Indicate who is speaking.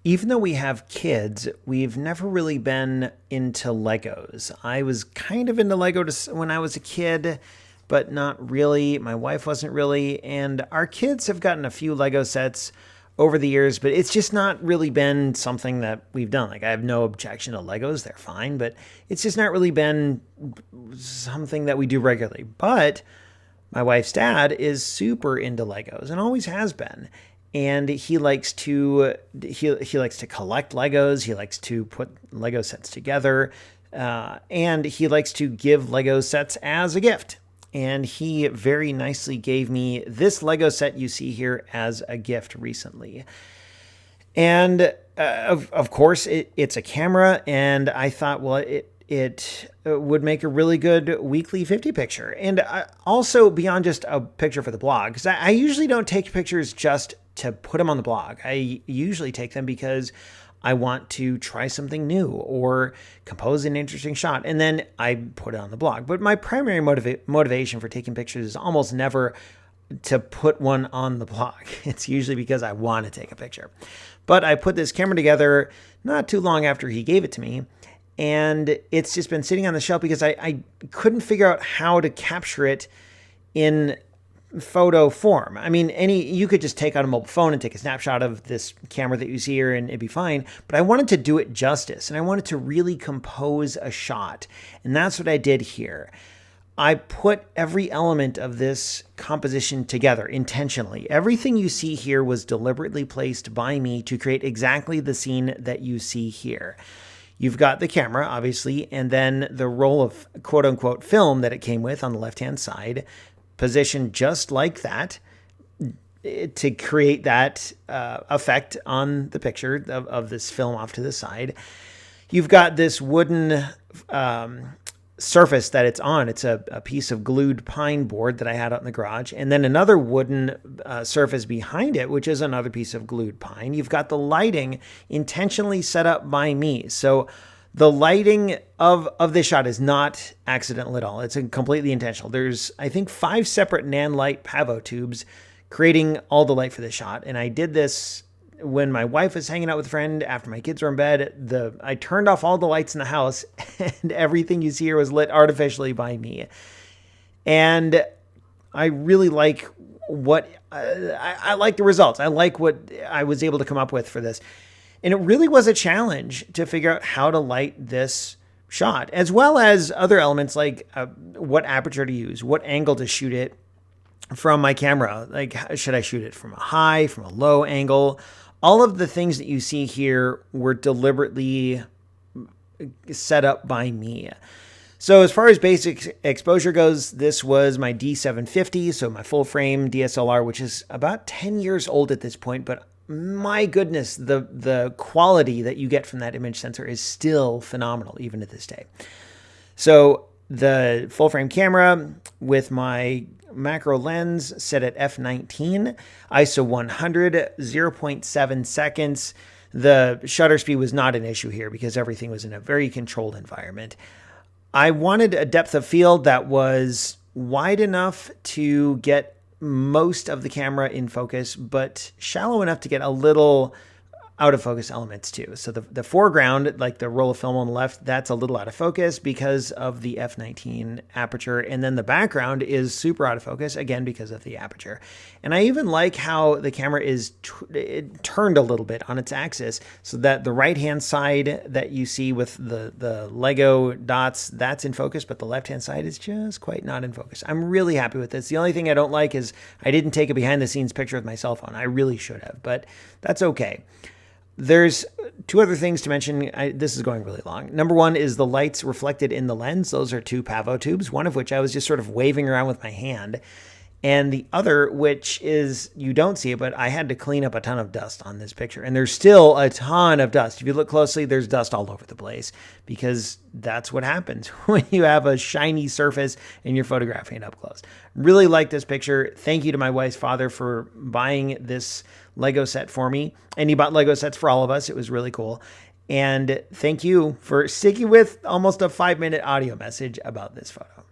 Speaker 1: Even though we have kids, we've never really been into Legos. I was kind of into Lego when I was a kid, but not really. My wife wasn't really. And our kids have gotten a few Lego sets over the years, but it's just not really been something that we've done. Like, I have no objection to Legos. They're fine, but it's just not really been something that we do regularly. But my wife's dad is super into Legos and always has been. And he likes to collect Legos. He likes to put Lego sets together, and he likes to give Lego sets as a gift. And he very nicely gave me this Lego set you see here as a gift recently. And of course, it's a camera, and I thought, well, it would make a really good weekly 50 picture. And also beyond just a picture for the blog, because I usually don't take pictures just to put them on the blog. I usually take them because I want to try something new or compose an interesting shot, and then I put it on the blog. But my primary motivation for taking pictures is almost never to put one on the blog. It's usually because I want to take a picture. But I put this camera together not too long after he gave it to me, and it's just been sitting on the shelf because I couldn't figure out how to capture it in photo form. I mean, you could just take out a mobile phone and take a snapshot of this camera that you see here and it'd be fine. But I wanted to do it justice, and I wanted to really compose a shot. And that's what I did here. I put every element of this composition together intentionally. Everything you see here was deliberately placed by me to create exactly the scene that you see here. You've got the camera, obviously, and then the roll of quote-unquote film that it came with on the left-hand side, positioned just like that to create that effect on the picture of this film off to the side. You've got this wooden surface that it's on. It's a piece of glued pine board that I had out in the garage, and then another wooden surface behind it, which is another piece of glued pine. You've got the lighting intentionally set up by me. So the lighting of this shot is not accidental at all. It's completely intentional. There's, I think, 5 separate Nanlite Pavo tubes creating all the light for the shot. And I did this when my wife was hanging out with a friend after my kids were in bed. I turned off all the lights in the house, and everything you see here was lit artificially by me. And I really like what I like the results. I like what I was able to come up with for this. And it really was a challenge to figure out how to light this shot, as well as other elements like what aperture to use, what angle to shoot it from my camera. Like, should I shoot it from a high, from a low angle? All of the things that you see here were deliberately set up by me. So as far as basic exposure goes, this was my D750, so my full frame DSLR, which is about 10 years old at this point, but my goodness, the quality that you get from that image sensor is still phenomenal, even to this day. So the full frame camera with my macro lens set at f/19, ISO 100, 0.7 seconds. The shutter speed was not an issue here because everything was in a very controlled environment. I wanted a depth of field that was wide enough to get most of the camera in focus, but shallow enough to get a little out of focus elements too. So the foreground, like the roll of film on the left, that's a little out of focus because of the f/19 aperture. And then the background is super out of focus, again, because of the aperture. And I even like how the camera is turned a little bit on its axis so that the right-hand side that you see with the Lego dots, that's in focus, but the left-hand side is just quite not in focus. I'm really happy with this. The only thing I don't like is I didn't take a behind-the-scenes picture with my cell phone. I really should have, but that's okay. There's 2 other things to mention. This is going really long. Number 1 is the lights reflected in the lens. Those are 2 Pavo tubes, one of which I was just sort of waving around with my hand. And the other, which is, you don't see it, but I had to clean up a ton of dust on this picture. And there's still a ton of dust. If you look closely, there's dust all over the place because that's what happens when you have a shiny surface and you're photographing it up close. Really like this picture. Thank you to my wife's father for buying this Lego set for me. And he bought Lego sets for all of us. It was really cool. And thank you for sticking with almost a 5-minute audio message about this photo.